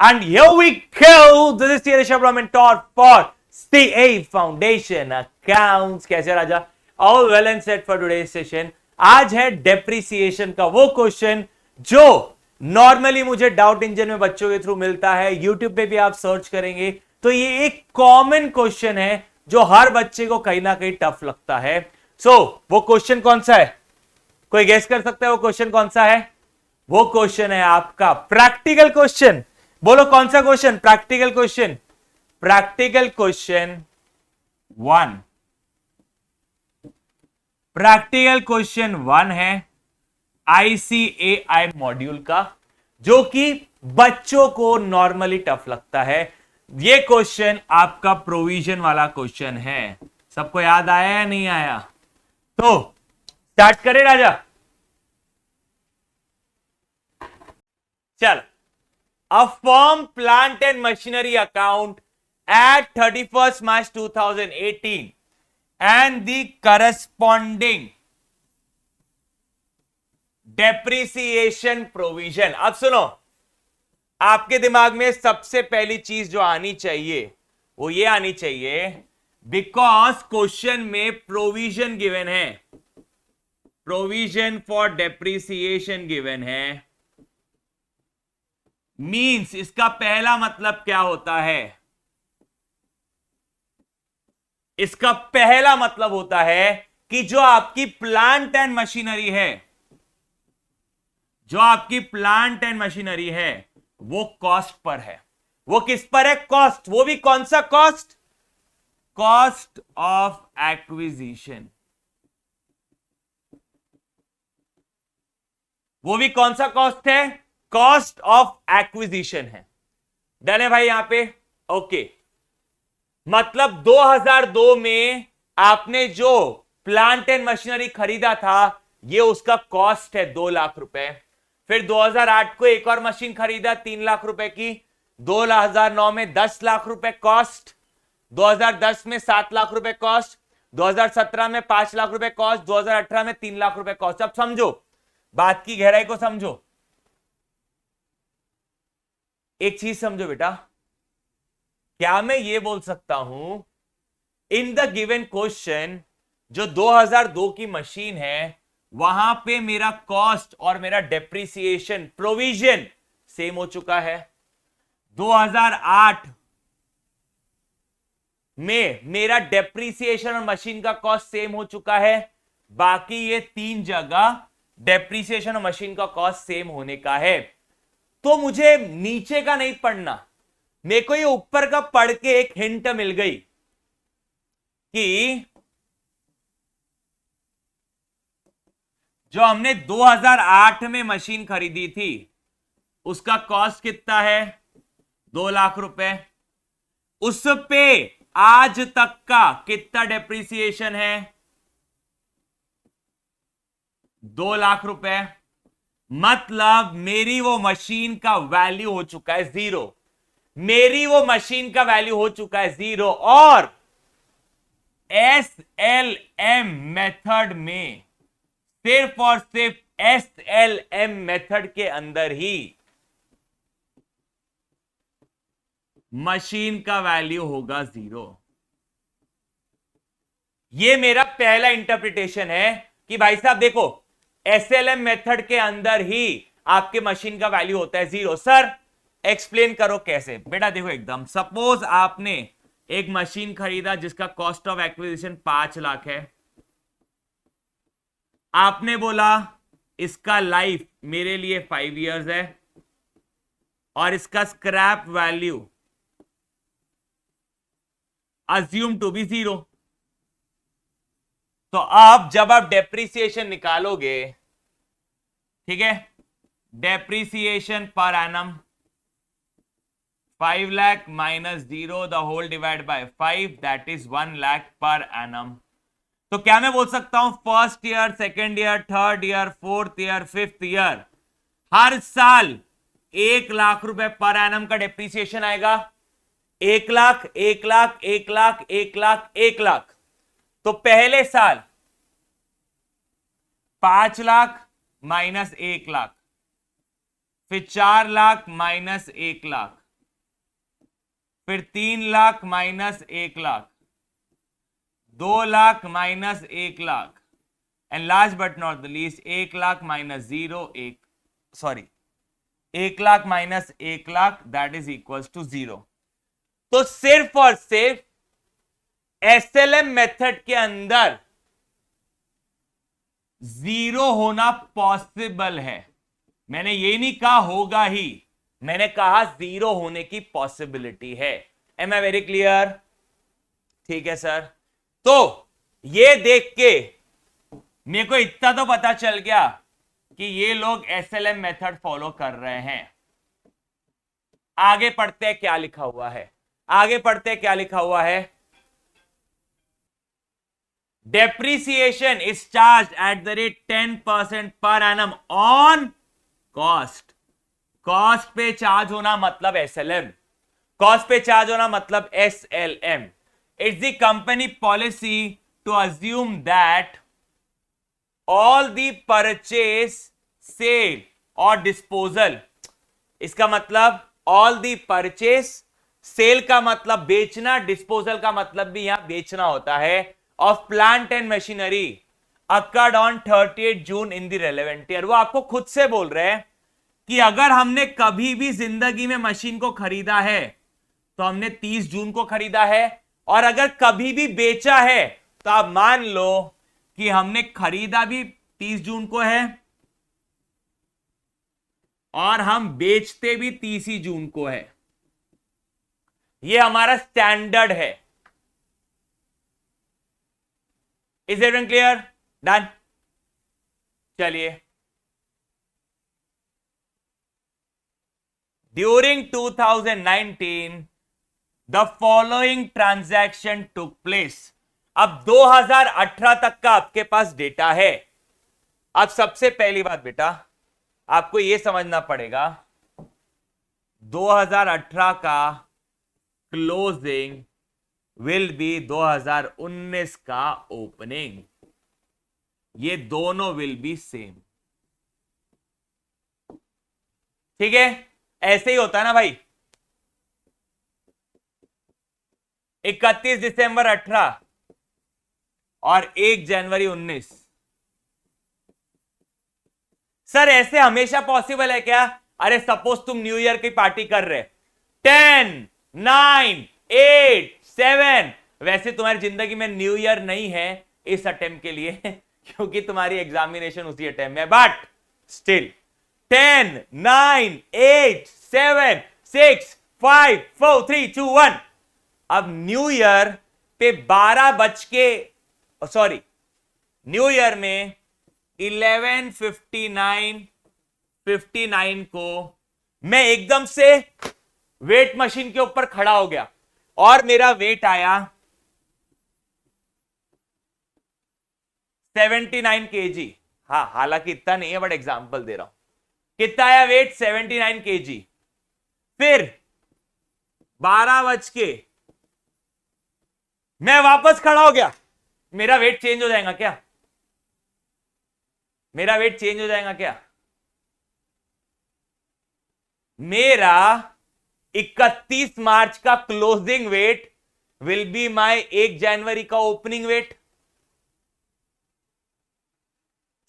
And here we go. This is Rishabh Raman taught for CA Foundation Accounts. कैसे राजा? All well and set for today's session. आज है depreciation का वो question जो normally मुझे doubt engine में बच्चों के थ्रू मिलता है, यूट्यूब पे भी आप सर्च करेंगे तो ये एक कॉमन क्वेश्चन है जो हर बच्चे को कहीं ना कहीं टफ लगता है. वो क्वेश्चन कौन सा है? कोई गेस कर सकता है वो क्वेश्चन कौन सा है? वो क्वेश्चन है आपका प्रैक्टिकल क्वेश्चन. बोलो कौन सा question? Practical question. Practical question 1. Practical question 1 है ICAI मॉड्यूल का, जो कि बच्चों को नॉर्मली टफ लगता है. ये क्वेश्चन आपका प्रोविजन वाला क्वेश्चन है. सबको याद आया या नहीं आया? तो स्टार्ट करें राजा. चल. A firm plant and machinery account at 31st March 2018 and the corresponding depreciation provision. अब सुनो, आपके दिमाग में सबसे पहली चीज जो आनी चाहिए वो ये आनी चाहिए, बिकॉज क्वेश्चन में प्रोविजन गिवन है, प्रोविजन फॉर डेप्रिसिएशन गिवन है. मीन्स इसका पहला मतलब क्या होता है? इसका पहला मतलब होता है कि जो आपकी प्लांट एंड मशीनरी है, जो आपकी प्लांट एंड मशीनरी है वो कॉस्ट पर है. वो किस पर है? कॉस्ट. वो भी कौन सा कॉस्ट? Cost of acquisition. वो भी कौन सा कॉस्ट है? कॉस्ट ऑफ एक्विजिशन है. डन है भाई यहां पे? ओके. मतलब 2002 में आपने जो प्लांट एंड मशीनरी खरीदा था ये उसका कॉस्ट है 2 लाख रुपए. फिर 2008 को एक और मशीन खरीदा 3 लाख रुपए की. 2009 में 10 लाख रुपए कॉस्ट. 2010 में 7 लाख रुपए कॉस्ट. 2017 में 5 लाख रुपए कॉस्ट. 2018 में 3 लाख रुपए कॉस्ट. अब समझो, बात की गहराई को समझो. एक चीज समझो बेटा, क्या मैं ये बोल सकता हूं इन द गिवन क्वेश्चन जो 2002 की मशीन है वहां पे मेरा कॉस्ट और मेरा डेप्रिसिएशन प्रोविजन सेम हो चुका है. 2008 में मेरा डेप्रिसिएशन और मशीन का कॉस्ट सेम हो चुका है. बाकी ये 3 जगह डेप्रिसिएशन और मशीन का कॉस्ट सेम होने का है. तो मुझे नीचे का नहीं पढ़ना, मेरे को ये ऊपर का पढ़ के एक हिंट मिल गई कि जो हमने 2008 में मशीन खरीदी थी उसका कॉस्ट कितना है? 2 लाख रुपए. उस पे आज तक का कितना डेप्रिसिएशन है? 2 लाख रुपए. मतलब मेरी वो मशीन का वैल्यू हो चुका है 0. मेरी वो मशीन का वैल्यू हो चुका है 0. और SLM मेथड में, सिर्फ और सिर्फ SLM मेथड के अंदर ही मशीन का वैल्यू होगा 0. ये मेरा पहला इंटरप्रिटेशन है कि भाई साहब देखो, SLM मेथड के अंदर ही आपके मशीन का वैल्यू होता है 0. सर एक्सप्लेन करो कैसे? बेटा देखो, एकदम सपोज आपने एक मशीन खरीदा जिसका कॉस्ट ऑफ एक्विजिशन 5 लाख है. आपने बोला इसका लाइफ मेरे लिए 5 इयर्स है और इसका scrap value assume to be 0. तो अब जब आप डेप्रिसिएशन निकालोगे, ठीक है, depreciation per annum 5 lakh minus 0 the whole divide by 5, that is 1 lakh per annum. तो क्या मैं बोल सकता हूं first year, second year, third year, fourth year, fifth year हर साल 1 लाख रुपए पर एनम का डेप्रिसिएशन आएगा? 1 लाख, 1 लाख, 1 लाख, 1 लाख, 1 लाख. तो पहले साल 5 लाख माइनस 1 लाख, फिर 4 लाख माइनस 1 लाख, फिर 3 lakh minus 1 lakh, 2 lakh minus 1 lakh, and last but not the least 1 lakh minus 1 lakh minus 1 lakh, that is equals to 0। तो सिर्फ और सिर्फ एसएलएम मेथड के अंदर 0 होना पॉसिबल है। मैंने ये नहीं कहा होगा ही, मैंने कहा 0 होने की पॉसिबिलिटी है। Am I very clear? ठीक है सर। तो ये देख के मेरे को इतना तो पता चल गया कि ये लोग एसएलएम मेथड फॉलो कर रहे हैं। आगे पढ़ते हैं क्या लिखा हुआ है, आगे पढ़ते हैं क्या लिखा हुआ है। Depreciation is charge at the rate 10% per annum on cost. Cost पे चार्ज होना मतलब एसएलएम, कॉस्ट पे चार्ज होना मतलब SLM. It's the company policy to assume that all the purchase, sale और डिस्पोजल, इसका मतलब ऑल द परचेज, सेल का मतलब बेचना, डिस्पोजल का मतलब भी यहां बेचना होता है, of plant and machinery occurred on 38 June in the relevant year. वो आपको खुद से बोल रहे हैं कि अगर हमने कभी भी जिंदगी में मशीन को खरीदा है तो हमने 30 जून को खरीदा है, और अगर कभी भी बेचा है तो आप मान लो कि हमने खरीदा भी 30 जून को है और हम बेचते भी 30 ही जून को है। ये हमारा स्टैंडर्ड है। Is everyone clear? डन। चलिए, during 2019 the following transaction took place. अब 2018 तक का आपके पास डेटा है। अब सबसे पहली बात बेटा आपको यह समझना पड़ेगा, 2018 का क्लोजिंग विल बी 2019 का ओपनिंग। ये दोनों विल बी सेम। ठीक है, ऐसे ही होता है ना भाई। 31 दिसंबर 18 और 1 जनवरी 19। सर ऐसे हमेशा पॉसिबल है क्या? अरे सपोज तुम न्यू ईयर की पार्टी कर रहे, 10, 9, 8, 7, वैसे तुम्हारी जिंदगी में न्यू ईयर नहीं है इस अटेम्प्ट के लिए क्योंकि तुम्हारी एग्जामिनेशन उसी अटेम्प्ट में, बट स्टिल 10, 9, 8, 7, 6, 5, 4, 3, 2, 1। अब न्यू ईयर पे 12 बज के, सॉरी न्यू ईयर में 11:59 को मैं एकदम से वेट मशीन के ऊपर खड़ा हो गया और मेरा वेट आया 79 kg। हाँ हालांकि इतना नहीं है बट एग्जांपल दे रहा हूं। कितना आया वेट? 79 kg। फिर 12 बज के मैं वापस खड़ा हो गया, मेरा वेट चेंज हो जाएगा क्या? मेरा वेट चेंज हो जाएगा क्या? मेरा 31 मार्च का closing weight will be my 1 जनवरी का ओपनिंग वेट।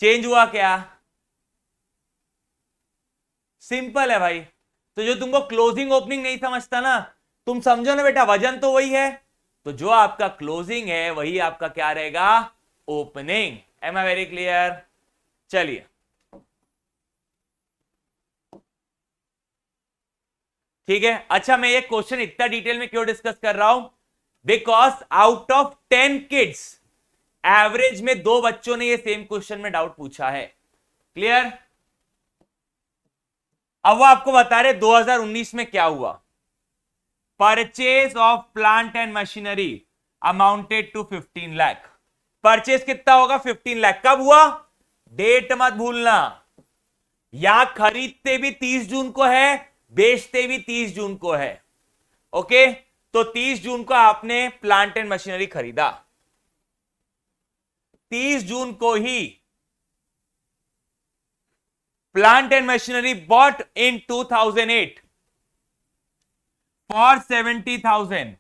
चेंज हुआ क्या? सिंपल है भाई। तो जो तुमको क्लोजिंग ओपनिंग नहीं समझता ना, तुम समझो ना बेटा, वजन तो वही है, तो जो आपका क्लोजिंग है वही आपका क्या रहेगा? Opening. Am I very clear? चलिए ठीक है। अच्छा मैं ये क्वेश्चन इतना डिटेल में क्यों डिस्कस कर रहा हूं? Because out of 10 kids average में 2 बच्चों ने ये सेम क्वेश्चन में डाउट पूछा है। क्लियर? अब वो आपको बता रहे 2019 में क्या हुआ। Purchase of plant and machinery amounted to 15 lakh. Purchase कितना होगा? 15 लाख। कब हुआ? डेट मत भूलना, या खरीदते भी 30 जून को है, बेचते भी 30 जून को है। ओके, तो 30 जून को आपने प्लांट एंड मशीनरी खरीदा, 30 जून को ही plant and machinery bought in 2008। For 70,000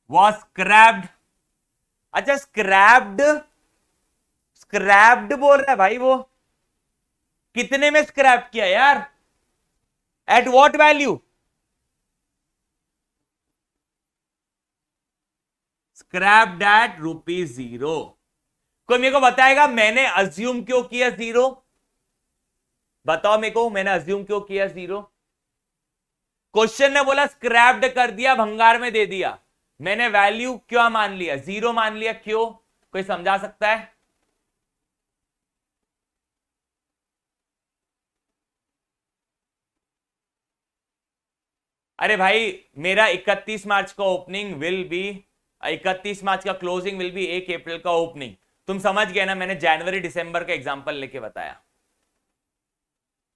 was scrapped. अच्छा, स्क्रैप्ड, स्क्रैप्ड बोल रहा है भाई, वो कितने में स्क्रैप किया यार, at what value? Scrapped at ₹0। कोई मेरे को बताएगा मैंने अज्यूम क्यों किया 0? बताओ मेरे को, मैंने अज्यूम क्यों किया 0? क्वेश्चन ने बोला स्क्रैप्ड कर दिया, भंगार में दे दिया, मैंने वैल्यू क्यों मान लिया, 0 मान लिया, क्यों? कोई समझा सकता है? अरे भाई, मेरा 31 मार्च का ओपनिंग विल बी, 31 मार्च का क्लोजिंग विल बी 1 अप्रैल का ओपनिंग। तुम समझ गए ना, मैंने जनवरी दिसंबर का एग्जांपल लेके बताया।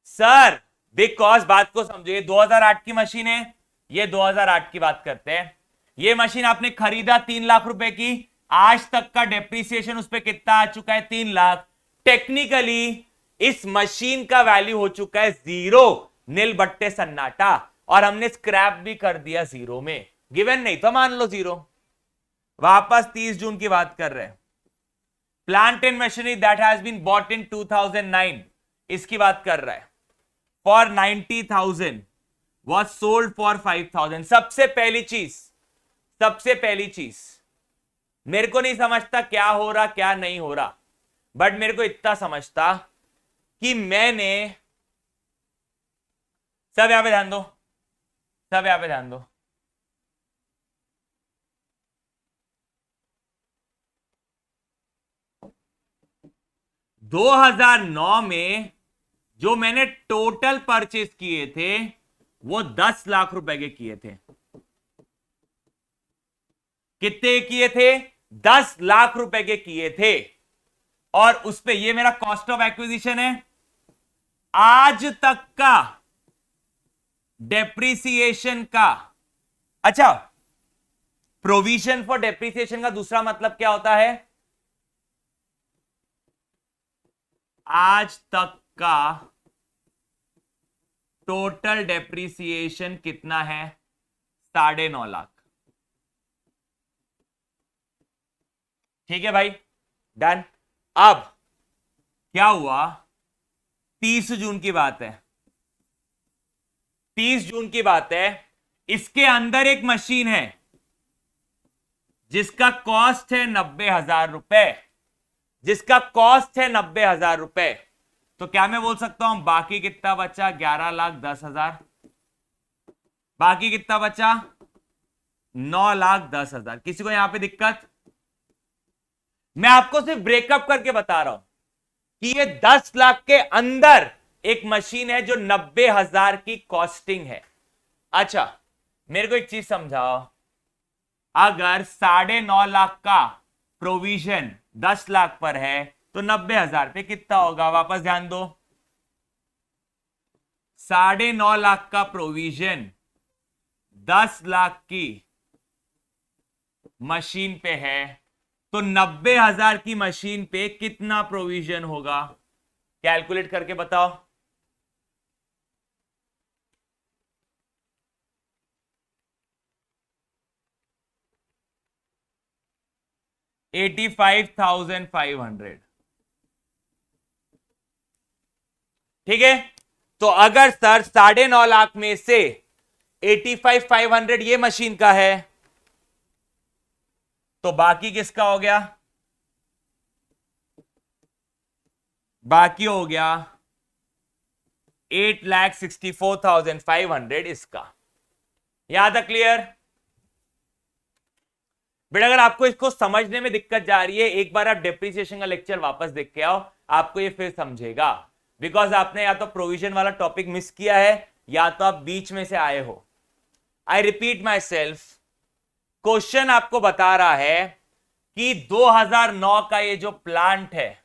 सर बिकॉज बात को समझो, ये 2008 की मशीन है, ये 2008 की बात करते हैं। ये मशीन आपने खरीदा 3 लाख रुपए की, आज तक का डेप्रिसिएशन उस पर कितना आ चुका है? 3 लाख। टेक्निकली इस मशीन का वैल्यू हो चुका है 0, नील बट्टे सन्नाटा, और हमने स्क्रैप भी कर दिया 0 में। गिवन नहीं तो मान लो 0। वापस 30 जून की बात कर रहे हैं। Plant and machinery that has been bought in 2009, इसकी बात कर रहा है, फॉर 90,000 वॉज सोल्ड फॉर 5,000। सबसे पहली चीज, मेरे को नहीं समझता क्या हो रहा क्या नहीं हो रहा, बट मेरे को इतना समझता कि मैंने, सब यहां पे ध्यान दो, सब यहां पे ध्यान दो, $2009 में जो मैंने टोटल परचेज किए थे वो 10 लाख रुपए के किए थे। कितने किए थे? 10 लाख रुपए के किए थे, और उस पे ये मेरा कॉस्ट ऑफ एक्विजिशन है। आज तक का डेप्रिसिएशन का, अच्छा, प्रोविजन फॉर डेप्रिसिएशन का दूसरा मतलब क्या होता है? आज तक का टोटल डेप्रिसिएशन कितना है? 9.5 लाख। ठीक है भाई, डन। अब क्या हुआ? 30 जून की बात है, 30 जून की बात है। इसके अंदर एक मशीन है जिसका कॉस्ट है 90,000 रुपए, जिसका कॉस्ट है 90,000 रुपए। तो क्या मैं बोल सकता हूं बाकी कितना बचा? 11,10,000। बाकी कितना बचा? 9,10,000। किसी को यहां पे दिक्कत? मैं आपको सिर्फ ब्रेकअप करके बता रहा हूं कि ये 10 लाख के अंदर एक मशीन है जो 90,000 की कॉस्टिंग है। अच्छा, मेरे को एक चीज समझाओ, अगर 9.5 लाख का प्रोविजन 10 लाख पर है तो 90,000 पे कितना होगा? वापस ध्यान दो, 9.5 लाख का प्रोविजन 10 लाख की मशीन पे है, तो 90,000 की मशीन पे कितना प्रोविजन होगा? कैलकुलेट करके बताओ। $85,500। ठीक है, तो अगर सर 9.5 लाख में से 85,500 ये मशीन का है, तो बाकी किसका हो गया? बाकी हो गया 8,64,500 इसका। यहां तक क्लियर? बेटा अगर आपको इसको समझने में दिक्कत जा रही है, एक बार आप डेप्रिसिएशन का लेक्चर वापस देख के आओ, आपको ये फिर समझेगा। बिकॉज आपने या तो प्रोविजन वाला टॉपिक मिस किया है या तो आप बीच में से आए हो। I repeat my self, question आपको बता रहा है कि 2009 का ये जो प्लांट है,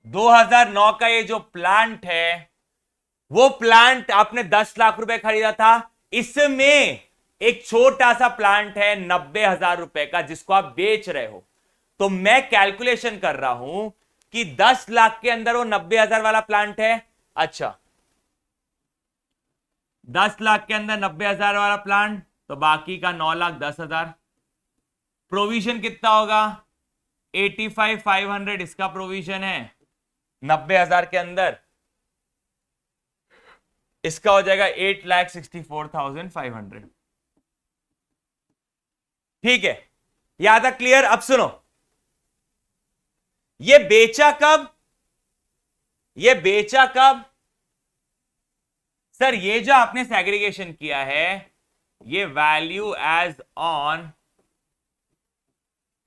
2009 का ये जो प्लांट है, वो प्लांट आपने 10 लाख रुपए खरीदा था, इसमें एक छोटा सा प्लांट है 90,000 रुपए का जिसको आप बेच रहे हो। तो मैं कैलकुलेशन कर रहा हूं कि 10 लाख के अंदर वो 90,000 वाला प्लांट है। अच्छा, 10 लाख के अंदर 90,000 वाला प्लांट, तो बाकी का 9,10,000। प्रोविजन कितना होगा? 85,500 इसका प्रोविजन है 90,000 के अंदर, इसका हो जाएगा 8,64,500। ठीक है, यहां तक क्लियर? अब सुनो, ये बेचा कब? ये बेचा कब? सर ये जो आपने सेग्रीगेशन किया है, ये value as on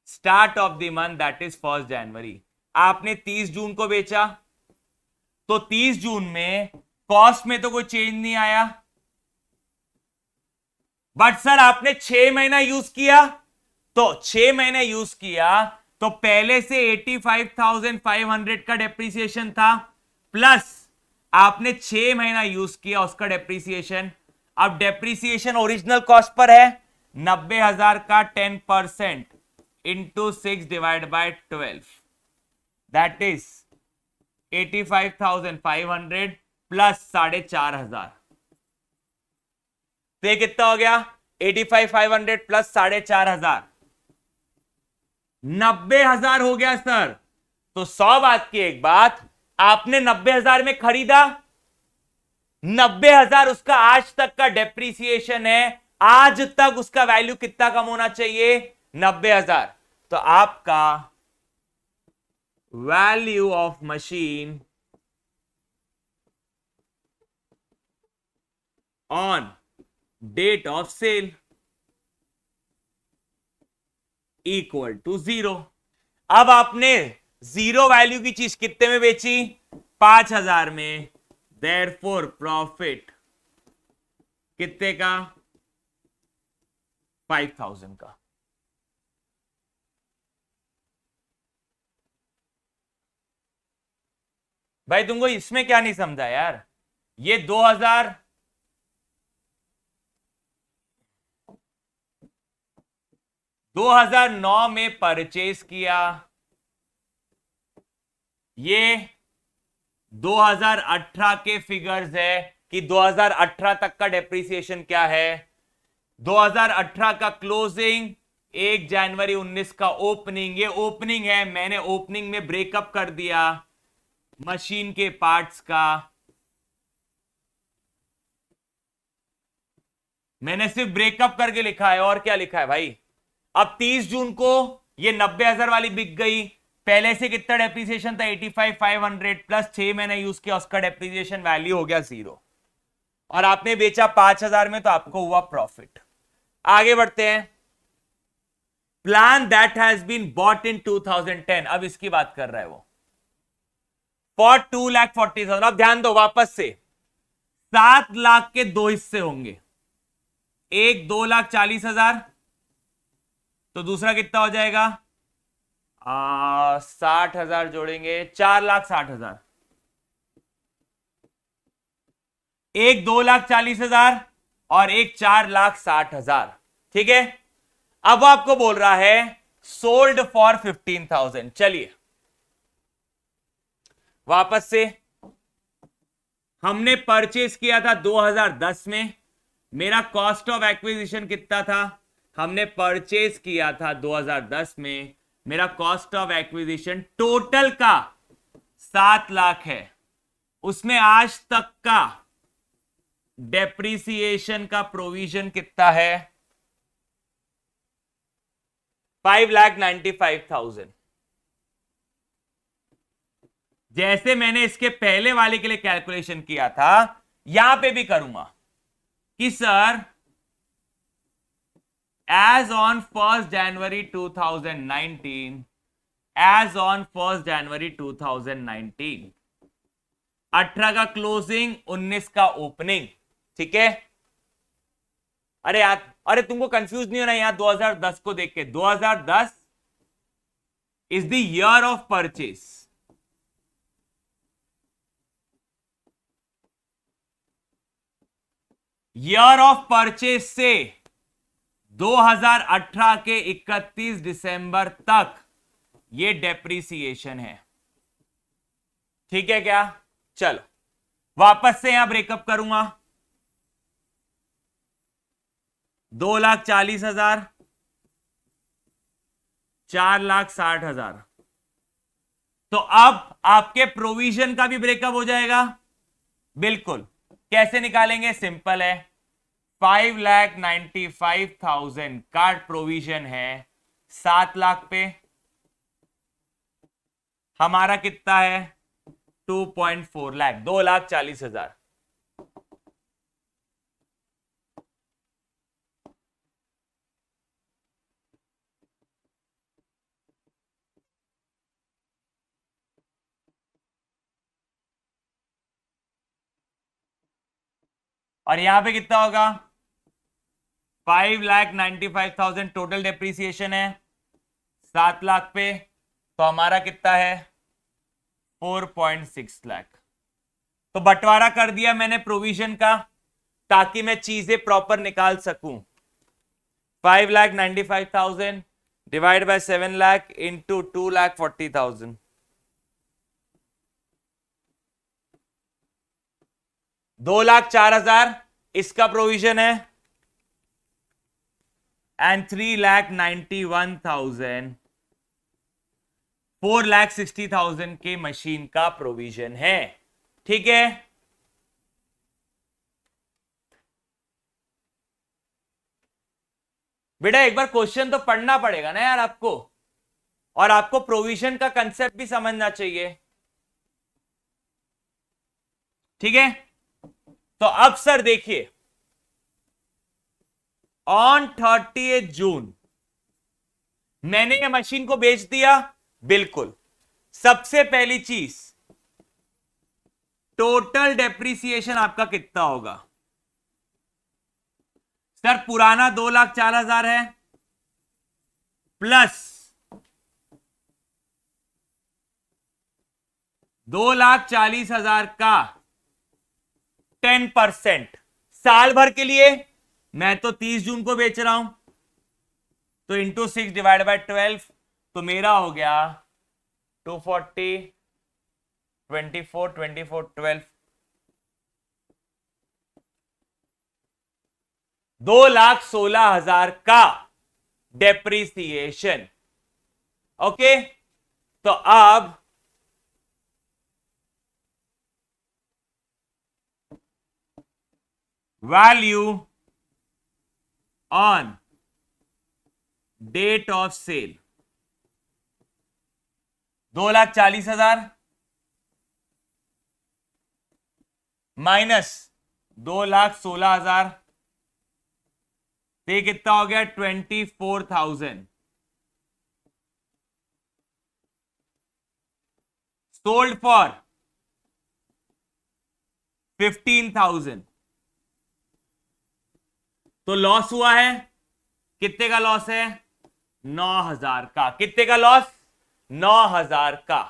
start of the month, that is 1 January. आपने 30 जून को बेचा, तो 30 जून में कॉस्ट में तो कोई चेंज नहीं आया, बट सर आपने 6 महीना यूज किया, तो 6 महीने यूज किया तो पहले से 85,500 का डेप्रिसिएशन था, प्लस आपने 6 महीना यूज किया उसका डेप्रिसिएशन। अब डेप्रिसिएशन ओरिजिनल कॉस्ट पर है 90,000 का 10% into 6 divide by 12, that is 85,500 plus 4,500। तो ये कितना हो गया? 85,500 प्लस 4,500, 90,000 हो गया सर। तो 100 बात की एक बात, आपने 90,000 में खरीदा, 90,000 उसका आज तक का डेप्रीसिएशन है, आज तक उसका वैल्यू कितना कम होना चाहिए? 90,000। तो आपका value of machine on date of sale equal to 0। अब आपने 0 वैल्यू की चीज कितने में बेची? 5,000 में, देयरफॉर प्रॉफिट कितने का? 5,000 का। भाई तुमको इसमें क्या नहीं समझा यार? ये 2009 में परचेज किया, ये 2018 के फिगर्स है कि 2018 तक का डेप्रिसिएशन क्या है। 2018 का क्लोजिंग, 1 जनवरी 19 का ओपनिंग, ये ओपनिंग है, मैंने ओपनिंग में ब्रेकअप कर दिया मशीन के पार्ट्स का, मैंने सिर्फ ब्रेकअप करके लिखा है, और क्या लिखा है भाई? अब 30 जून को ये 90,000 वाली बिक गई, पहले से कितना डेप्रिसिएशन था? 85,500 प्लस 6 महीने यूज किया, उसका डेप्रिसिएशन वैल्यू हो गया 0, और आपने बेचा 5,000 में, तो आपको हुआ प्रॉफिट। आगे बढ़ते हैं। Plan that has been bought in 2010, अब इसकी बात कर रहा है वो, फॉर 2,40,000। अब ध्यान दो वापस से, 7 लाख के 2 हिस्से होंगे, एक 2,40,000, तो दूसरा कितना हो जाएगा? 60,000 जोड़ेंगे, 4,60,000। एक 2,40,000 और एक 4,60,000। ठीक है, अब आपको बोल रहा है सोल्ड फॉर 15,000। चलिए वापस से, हमने परचेज किया था 2010 में, मेरा कॉस्ट ऑफ एक्विजिशन कितना था? हमने परचेज किया था 2010 में, मेरा कॉस्ट ऑफ एक्विजिशन टोटल का 7 लाख है, उसमें आज तक का डेप्रिसिएशन का प्रोविजन कितना है? 5,95,000। जैसे मैंने इसके पहले वाले के लिए कैलकुलेशन किया था, यहां पे भी करूंगा कि sir as on 1st January 2019, as on 1st January 2019, 18 का क्लोजिंग, 19 का ओपनिंग। ठीक है, अरे यार, अरे तुमको कंफ्यूज नहीं होना, यहां 2010 को देख के, 2010 is the year of purchase. Year of purchase से 2018 के 31 दिसंबर तक ये डेप्रिसिएशन है। ठीक है क्या? चलो वापस से यहां ब्रेकअप करूंगा, 2,40,000, 4,60,000। तो अब आपके प्रोविजन का भी ब्रेकअप हो जाएगा। बिल्कुल, कैसे निकालेंगे? सिंपल है, 5,95,000 का प्रोविजन है 7 लाख पे, हमारा कितना है 2.4 लाख, 2,40,000। और यहां पे कितना होगा? 5,95,000 टोटल डेप्रीसिएशन है 7 लाख पे, तो हमारा कितना है 4.6 लाख। तो बंटवारा कर दिया मैंने प्रोविजन का, ताकि मैं चीजें प्रॉपर निकाल सकूं। 5,95,000 डिवाइड बाय 7 लाख इंटू 2,40,000, 2,04,000 इसका प्रोविजन है, एंड 3,91,000 4,60,000 के मशीन का प्रोविजन है। ठीक है, बेटा एक बार क्वेश्चन तो पढ़ना पड़ेगा ना यार आपको, और आपको प्रोविजन का कंसेप्ट भी समझना चाहिए। ठीक है, तो अब सर देखिए, ऑन 30 जून मैंने ये मशीन को बेच दिया। बिल्कुल, सबसे पहली चीज, टोटल डेप्रीसिएशन आपका कितना होगा? सर पुराना 2,04,000 है, प्लस 2,40,000 का 10% साल भर के लिए। मैं तो 30 जून को बेच रहा हूं, तो इंटू 6 डिवाइड बाय 12, तो मेरा हो गया 240, 24, 24, 12, 2,16,000 का डेप्रीसिएशन। ओके, तो अब value on date of sale 2,40,000 minus 2,16,000, तो कितना हो गया 24,000। सोल्ड फॉर 15,000, तो लॉस हुआ है, कितने का लॉस है? 9,000 का। कितने का लॉस? 9,000 का।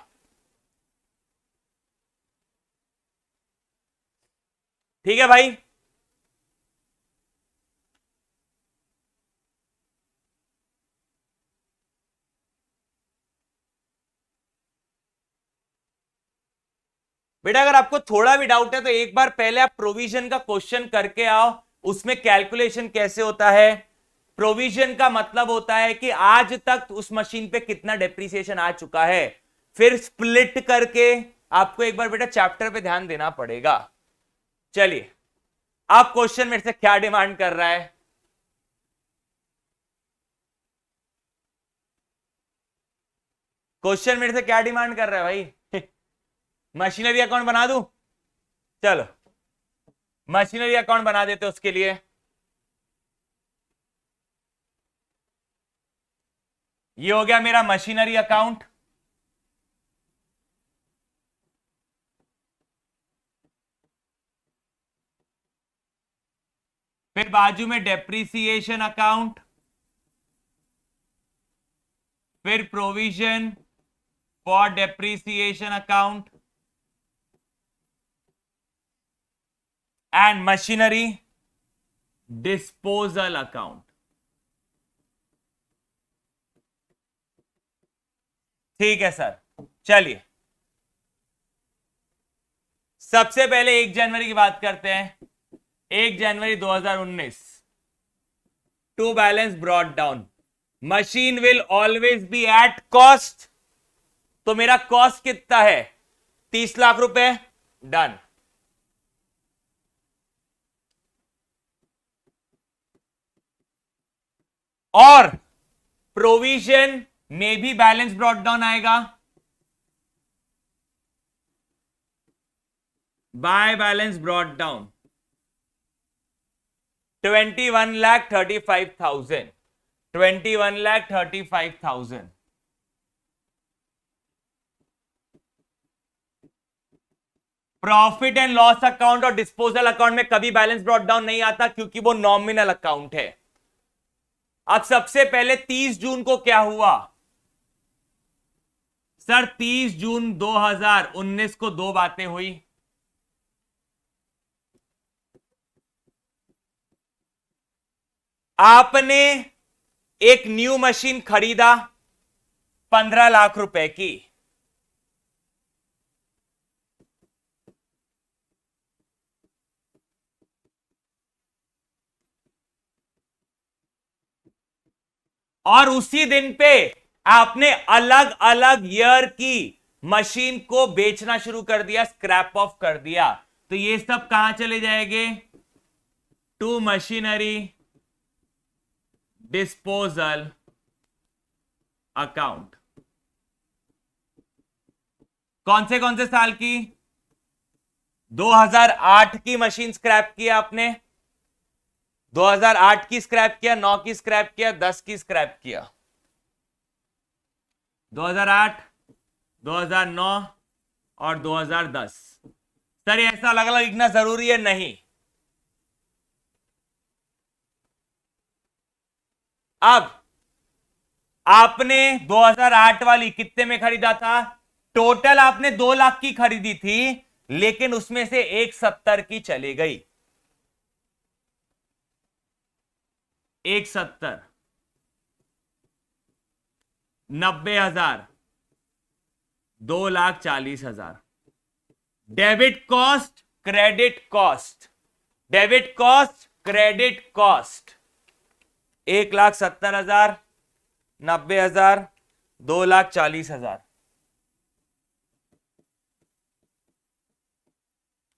ठीक है भाई, बेटा अगर आपको थोड़ा भी डाउट है तो एक बार पहले आप प्रोविजन का क्वेश्चन करके आओ, उसमें कैलकुलेशन कैसे होता है। प्रोविजन का मतलब होता है कि आज तक उस मशीन पे कितना डेप्रीसिएशन आ चुका है, फिर स्प्लिट करके आपको एक बार बेटा चैप्टर पे ध्यान देना पड़ेगा। चलिए, आप क्वेश्चन मेरे से क्या डिमांड कर रहा है? क्वेश्चन मेरे से क्या डिमांड कर रहा है भाई? मशीनरी अकाउंट बना दूं? चलो मशीनरी अकाउंट बना देते उसके लिए। ये हो गया मेरा मशीनरी अकाउंट। फिर बाजू में डेप्रीसिएशन अकाउंट, फिर provision for depreciation account and machinery disposal account. ठीक है सर, चलिए सबसे पहले 1 जनवरी की बात करते हैं। 1 January 2019 to balance brought down, machine will always be at cost. तो मेरा कॉस्ट कितना है? 30 लाख रुपए। डन। और प्रोविजन में भी बैलेंस ब्रॉट डाउन आएगा by balance brought down 21,35,000, 21,35,000। Profit and loss account और डिस्पोजल अकाउंट में कभी बैलेंस ब्रॉट डाउन नहीं आता क्योंकि वो नॉमिनल अकाउंट है। अब सबसे पहले 30 जून को क्या हुआ सर? 30 जून 2019 को दो बातें हुई। आपने एक न्यू मशीन खरीदा 15 लाख रुपए की, और उसी दिन पे आपने अलग अलग ईयर की मशीन को बेचना शुरू कर दिया, स्क्रैप ऑफ कर दिया। तो ये सब कहां चले जाएंगे? To machinery disposal account. कौन से साल की? 2008 की मशीन स्क्रैप किया आपने, 2008 की स्क्रैप किया, 9 की स्क्रैप किया, 10 की स्क्रैप किया। 2008, 2009 और 2010। सर ये ऐसा अलग अलग लिखना जरूरी है? नहीं। अब आपने 2008 वाली कितने में खरीदा था? टोटल आपने 2 लाख की खरीदी थी, लेकिन उसमें से 170 की चली गई। 170, 90,000, 2,40,000। Debit cost, credit cost, debit cost, credit cost. 1,70,000, 90,000, 2,40,000।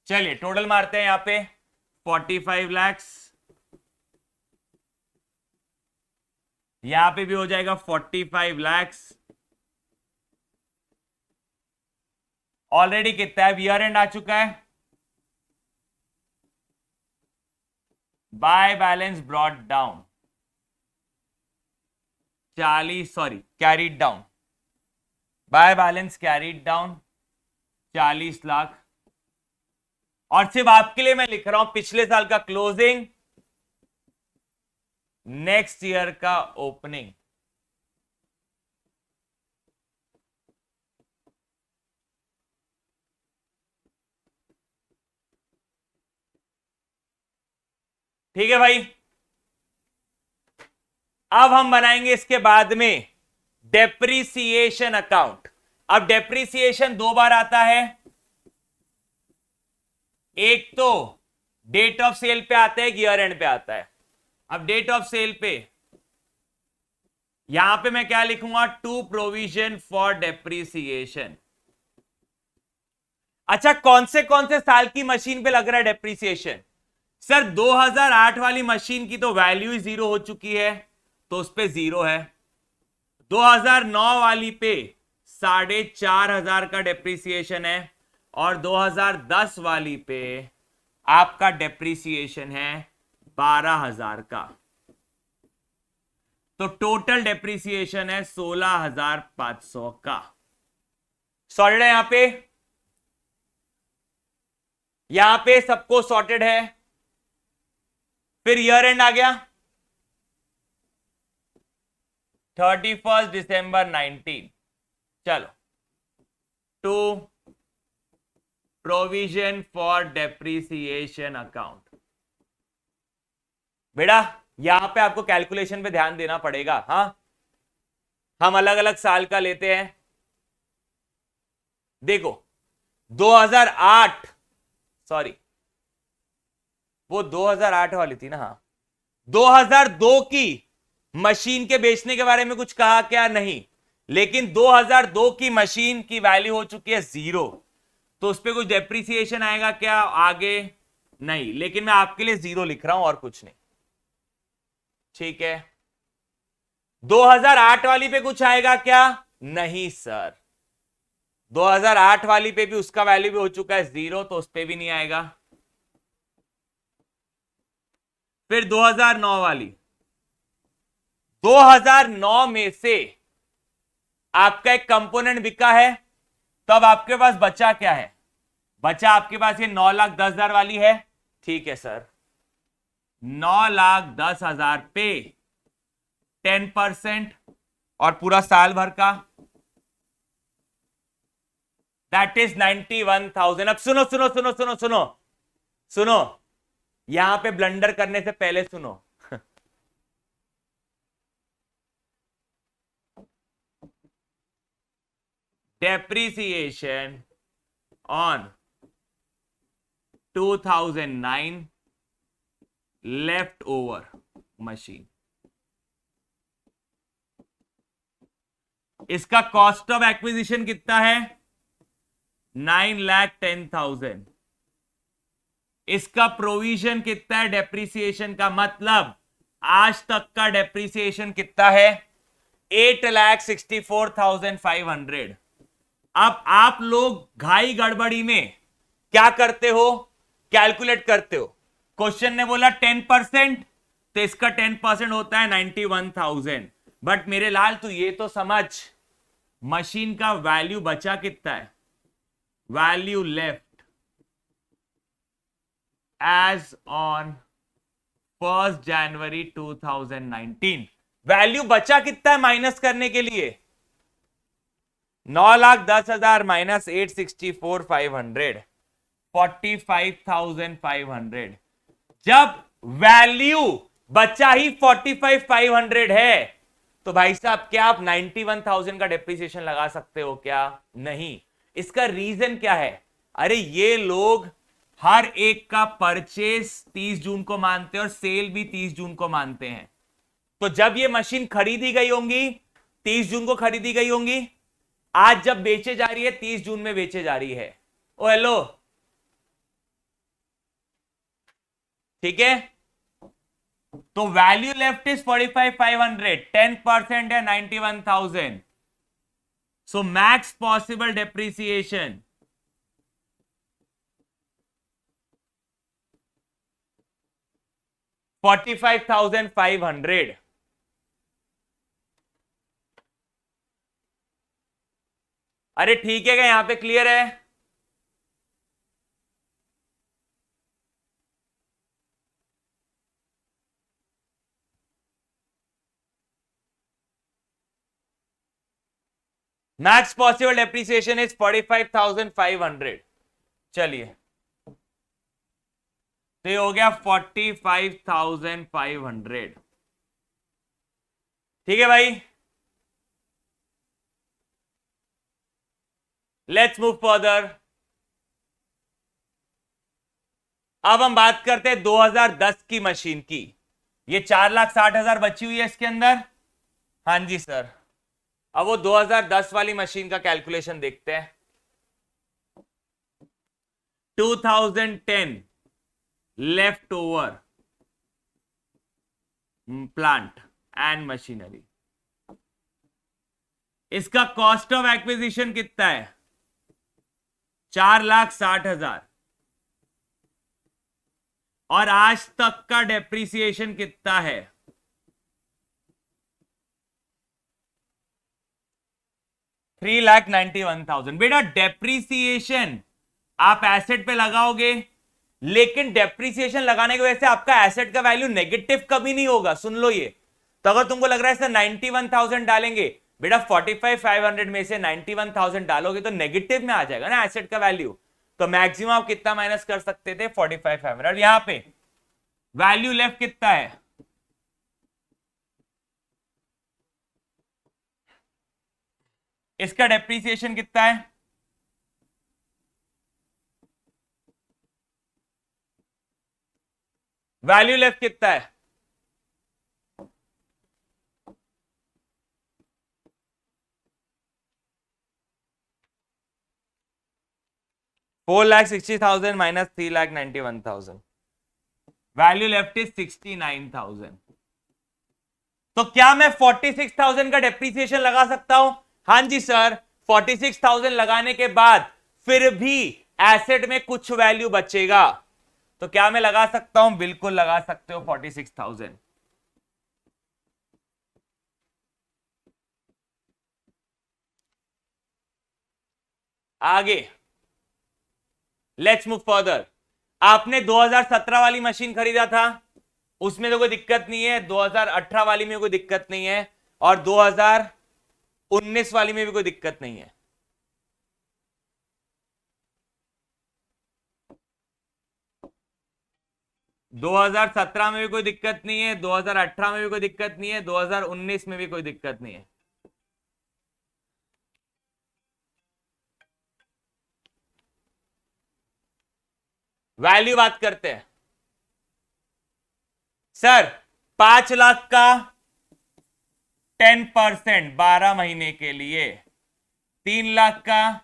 चलिए टोटल मारते हैं यहां पे 45 लाख, यहां पे भी हो जाएगा 45 लाख। ऑलरेडी कितना है? ईयर एंड आ चुका है। By balance brought down 40, sorry carried down, by balance carried down 40 lakh. और सिर्फ आपके लिए मैं लिख रहा हूं पिछले साल का क्लोजिंग, नेक्स्ट ईयर का ओपनिंग। ठीक है भाई। अब हम बनाएंगे इसके बाद में डेप्रिसिएशन अकाउंट। अब डेप्रिसिएशन दो बार आता है, एक तो डेट ऑफ सेल पे आता है, एक ईयर एंड पे आता है। अब डेट ऑफ सेल पे यहां पे मैं क्या लिखूंगा? To provision for depreciation. अच्छा कौन से साल की मशीन पे लग रहा है डेप्रिसिएशन? सर 2008 वाली मशीन की तो वैल्यू ही 0 हो चुकी है, तो उस पे 0 है। 2009 वाली पे 4,500 का डेप्रिसिएशन है, और 2010 वाली पे आपका डेप्रिसिएशन है 12,000 का। तो टोटल डेप्रिसिएशन है 16,500 का। सॉर्टेड है यहां पे सबको सॉर्टेड है। फिर ईयर एंड आ गया 31 दिसंबर 19। चलो to provision for depreciation account. बेटा यहां पे आपको कैलकुलेशन पे ध्यान देना पड़ेगा। हाँ हम अलग अलग साल का लेते हैं। देखो 2008, सॉरी वो 2008 वाली थी ना। हाँ 2002 की मशीन के बेचने के बारे में कुछ कहा क्या? नहीं। लेकिन 2002 की मशीन की वैल्यू हो चुकी है 0, तो उस पर कुछ डेप्रिसिएशन आएगा क्या आगे? नहीं। लेकिन मैं आपके लिए 0 लिख रहा हूं और कुछ नहीं। ठीक है। 2008 वाली पे कुछ आएगा क्या? नहीं सर। 2008 वाली पे भी उसका वैल्यू भी हो चुका है 0, तो उस पे भी नहीं आएगा। फिर 2009 वाली, 2009 में से आपका एक कंपोनेंट बिका है, तो अब आपके पास बचा क्या है? बचा आपके पास ये 9,10,000 वाली है। ठीक है सर। 9,10,000 पे 10% और पूरा साल भर का दैट इज 91,000। अब सुनो सुनो सुनो सुनो सुनो सुनो, यहां पे ब्लंडर करने से पहले सुनो। Depreciation on 2009 left over machine, इसका कॉस्ट ऑफ एक्विजिशन कितना है? 9,10,000। इसका प्रोविजन कितना है डेप्रीसिएशन का? मतलब आज तक का डेप्रीसिएशन कितना है? 8,64,500। अब आप लोग घाई गड़बड़ी में क्या करते हो? कैलकुलेट करते हो। क्वेश्चन ने बोला 10%, तो इसका 10% होता है 91,000। बट मेरे लाल तू ये तो समझ, मशीन का वैल्यू बचा कितना है? Value left as on 1 January 2019, value बचा कितना है माइनस करने के लिए? 9,10,000 माइनस 8,64,500, 45,500। जब वैल्यू बचा ही 45,500 है, तो भाई साहब क्या आप 91,000 का डेप्रिसिएशन लगा सकते हो क्या? नहीं। इसका रीजन क्या है? अरे ये लोग हर एक का परचेस 30 जून को मानते हैं और सेल भी 30 जून को मानते हैं। तो जब ये मशीन खरीदी गई होंगी 30 जून को खरीदी गई होंगी, आज जब बेचे जा रही है 30 जून में बेचे जा रही है। ओ हेलो, ठीक है। तो वैल्यू लेफ्ट इज 45,500, 10% है 91,000। सो मैक्स पॉसिबल डेप्रिसिएशन 45,500। अरे ठीक है क्या यहां पे क्लियर है? Max possible depreciation is 45,500। चलिए, तो ये हो गया 45,500। ठीक है भाई, लेट्स मूव फर्दर। अब हम बात करते हैं 2010 की मशीन की। ये 4,60,000 बची हुई है इसके अंदर। हाँ जी सर। अब वो 2010 वाली मशीन का कैलकुलेशन देखते हैं। 2010 left over plant and machinery, इसका कॉस्ट ऑफ एक्विजिशन कितना है? 4,60,000। और आज तक का डेप्रिसिएशन कितना है? 3,91,000। बेटा डेप्रिसिएशन आप एसेट पे लगाओगे, लेकिन डेप्रिसिएशन लगाने की वजह से आपका एसेट का वैल्यू नेगेटिव कभी नहीं होगा। सुन लो ये। तो अगर तुमको लग रहा है सर 91,000 डालेंगे, बेटा 45,500 में से 91,000 डालोगे तो नेगेटिव में आ जाएगा ना एसेट का वैल्यू। तो मैक्सिमम आप कितना माइनस कर सकते थे? 45,500। यहां पे वैल्यू लेफ्ट कितना है? इसका डेप्रिसिएशन कितना है? वैल्यू लेफ्ट कितना है? 4,60,000 minus 3,91,000. Value left is 69,000. तो क्या मैं 46,000 का डेप्रीसिएशन लगा सकता हूं? हाँ जी सर, 46,000 लगाने के बाद फिर भी एसेट में कुछ वैल्यू बचेगा. तो क्या मैं लगा सकता हूं? बिल्कुल लगा सकते हो 46,000. आगे लेट्स मूव फर्दर. आपने 2017 वाली मशीन खरीदा था, उसमें तो कोई दिक्कत नहीं है. 2018 वाली में कोई दिक्कत नहीं है, और 2019 वाली में भी कोई दिक्कत नहीं है. दो 2017 में भी कोई दिक्कत नहीं है, 2018 में भी कोई दिक्कत नहीं है, 2019 में भी कोई दिक्कत नहीं है. वैल्यू बात करते हैं सर. 5 लाख का 10% 12 महीने के लिए, 3 लाख का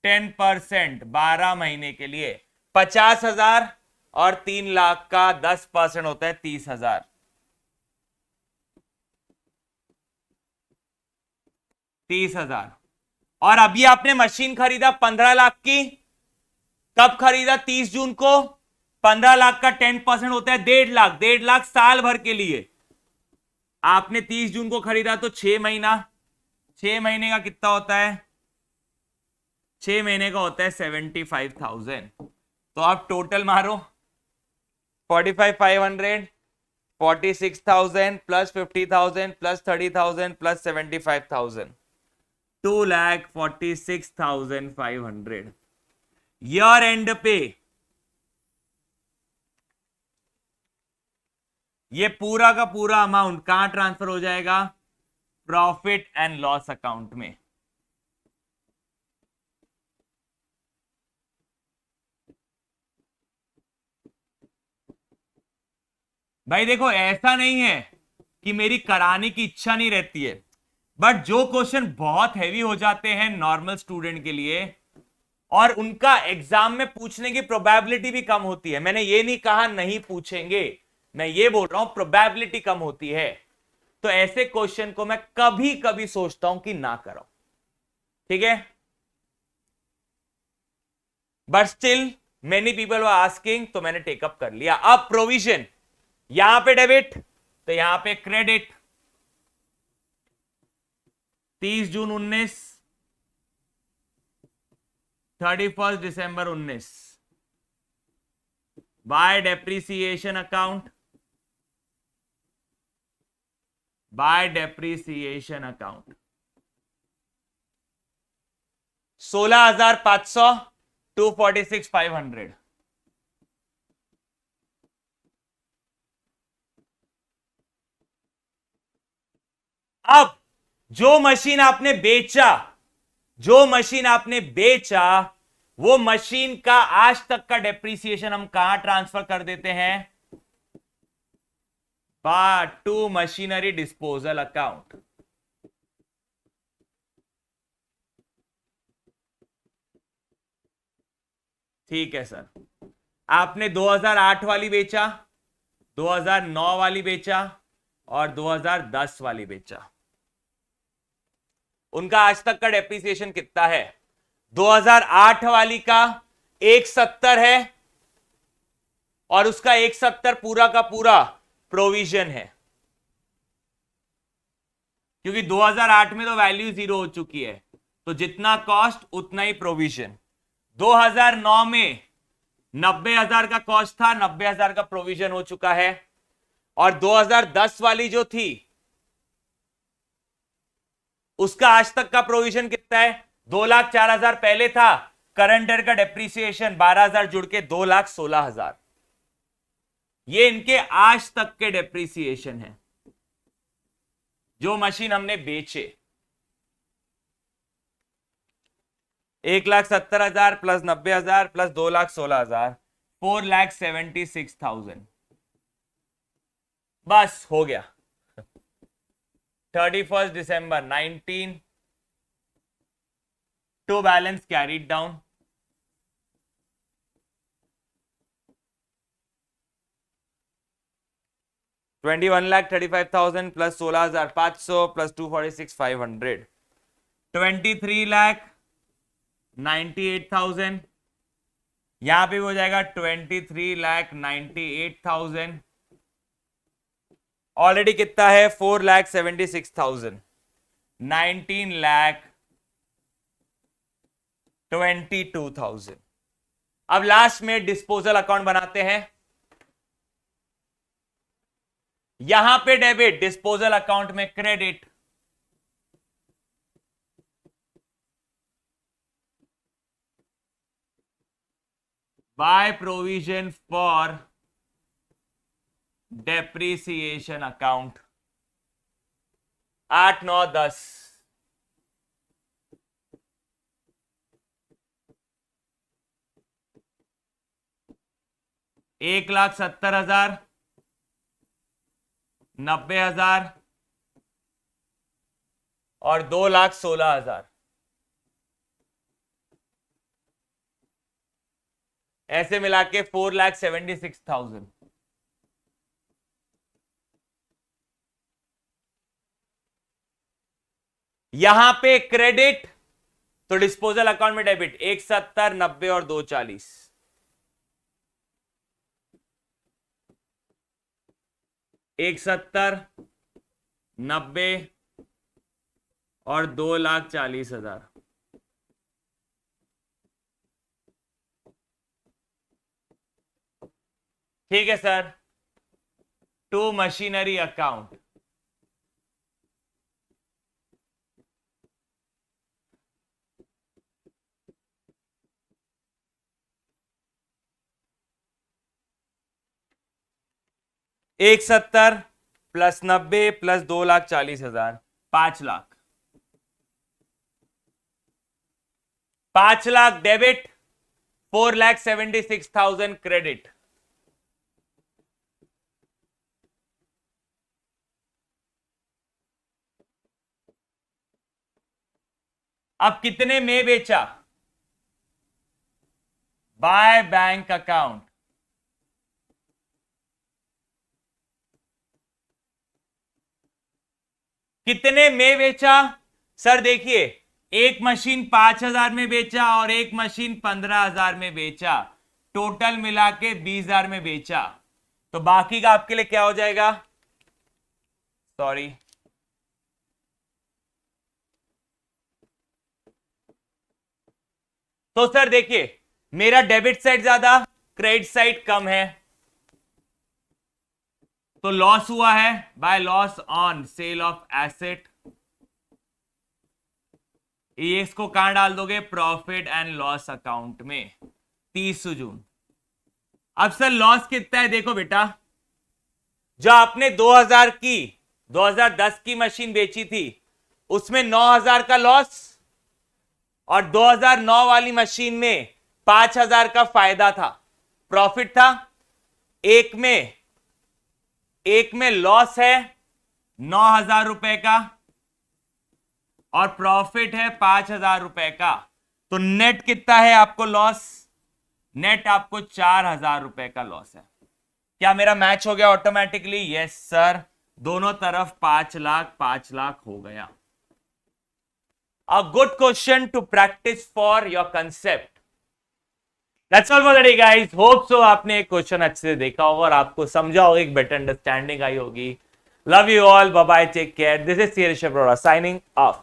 10% 12 महीने के लिए 50,000, और 3 लाख का 10% होता है 30,000. 30,000. और अभी आपने मशीन खरीदा 15 लाख की. कब खरीदा? 30 जून को. 15 लाख का 10% होता है 1.5 लाख. 1.5 लाख साल भर के लिए. आपने 30 जून को खरीदा तो 6 महीना. 6 महीने का कितना होता है? 6 महीने का होता है 75,000. तो आप टोटल मारो. 45,500 46,000 plus 50,000 plus 30,000 plus 75,000. 2,46,500. Year and पे ये पूरा का पूरा अमाउंट कहां ट्रांसफर हो जाएगा? प्रॉफिट एंड लॉस अकाउंट में. भाई देखो, ऐसा नहीं है कि मेरी कराने की इच्छा नहीं रहती है, बट जो क्वेश्चन बहुत हैवी हो जाते हैं नॉर्मल स्टूडेंट के लिए, और उनका एग्जाम में पूछने की प्रोबेबिलिटी भी कम होती है. मैंने ये नहीं कहा नहीं पूछेंगे, मैं ये बोल रहा हूं प्रोबेबिलिटी कम होती है. तो ऐसे क्वेश्चन को मैं कभी कभी सोचता हूं कि ना करो. ठीक है, but still many people were asking, तो मैंने टेकअप कर लिया. अब प्रोविजन, यहां पे डेबिट तो यहां पे credit. 30 June 19, 31 December 19. By depreciation account. By depreciation account 16,500 246,500. अब जो मशीन आपने बेचा, जो मशीन आपने बेचा, वो मशीन का आज तक का डेप्रीसिएशन हम कहां ट्रांसफर कर देते हैं? To machinery disposal account. ठीक है सर. आपने 2008 वाली बेचा, 2009 वाली बेचा, और 2010 वाली बेचा. उनका आज तक का डेप्रीसिएशन कितना है? 2008 वाली का 170 है, और उसका 170 पूरा का पूरा प्रोविजन है, क्योंकि 2008 में तो वैल्यू 0 हो चुकी है, तो जितना कॉस्ट उतना ही प्रोविजन. 2009 में 90,000 का कॉस्ट था, 90,000 का प्रोविजन हो चुका है. और 2010 वाली जो थी उसका आज तक का प्रोविजन कितना है? 2,04,000 पहले था. करंट ईयर का डेप्रीसिएशन 12,000 जुड़ के 2,16,000. ये इनके आज तक के डेप्रीसिएशन है जो मशीन हमने बेचे. 1,70,000 प्लस 90,000 प्लस 2,16,000, 4,76,000. बस हो गया. 31 December 19 to balance carried down. 21,35,000 plus 16,500 plus 246,500, 23,98,000। यहां पे हो जाएगा 23,98,000। ऑलरेडी कितना है 4,76,000, 19,22,000। अब लास्ट में डिस्पोजल अकाउंट बनाते हैं। यहां पे डेबिट, डिस्पोजल अकाउंट में credit. By provision for depreciation account 8, 9, 10। $1,70,000, 90,000 और 2,16,000। ऐसे मिला के 4,76,000। यहां पे क्रेडिट तो डिस्पोजल अकाउंट में डेबिट 1,70, 90 और 2,40। 1,70, 90 और 2,40,000। ठीक है सर। टू मशीनरी अकाउंट, एक 70 plus 90 plus 2,40,000, 5 lakh. 5 lakh debit, 4,76,000 credit. अब कितने में बेचा? By bank account. कितने में बेचा? सर देखिए, एक मशीन 5,000 में बेचा और एक मशीन 15,000 में बेचा, टोटल मिला के 20,000 में बेचा। तो बाकी का आपके लिए क्या हो जाएगा? सॉरी, तो सर देखिए, मेरा डेबिट साइड ज्यादा, क्रेडिट साइड कम है, तो लॉस हुआ है by loss on sale of asset. ये इसको कहां डाल दोगे? प्रॉफिट एंड लॉस अकाउंट में, 30 जून। अब सर लॉस कितना है? देखो बेटा, जो आपने 2010 की मशीन बेची थी उसमें 9,000 का लॉस और 2009 वाली मशीन में 5,000 का फायदा था, प्रॉफिट था। एक में लॉस है 9,000 रुपए का और प्रॉफिट है 5,000 रुपए का। तो नेट कितना है आपको लॉस? नेट आपको 4,000 रुपए का लॉस है। क्या मेरा मैच हो गया ऑटोमेटिकली? यस सर, दोनों तरफ 5 लाख 5 लाख हो गया। A good question to practice for your concept. That's all for the day guys. Hope so आपने एक क्वेश्चन अच्छे से देखा होगा और आपको समझा होगा, एक बेटर अंडरस्टैंडिंग आई होगी। Love you all. Bye bye. Take care. This is Sirish Arora signing off.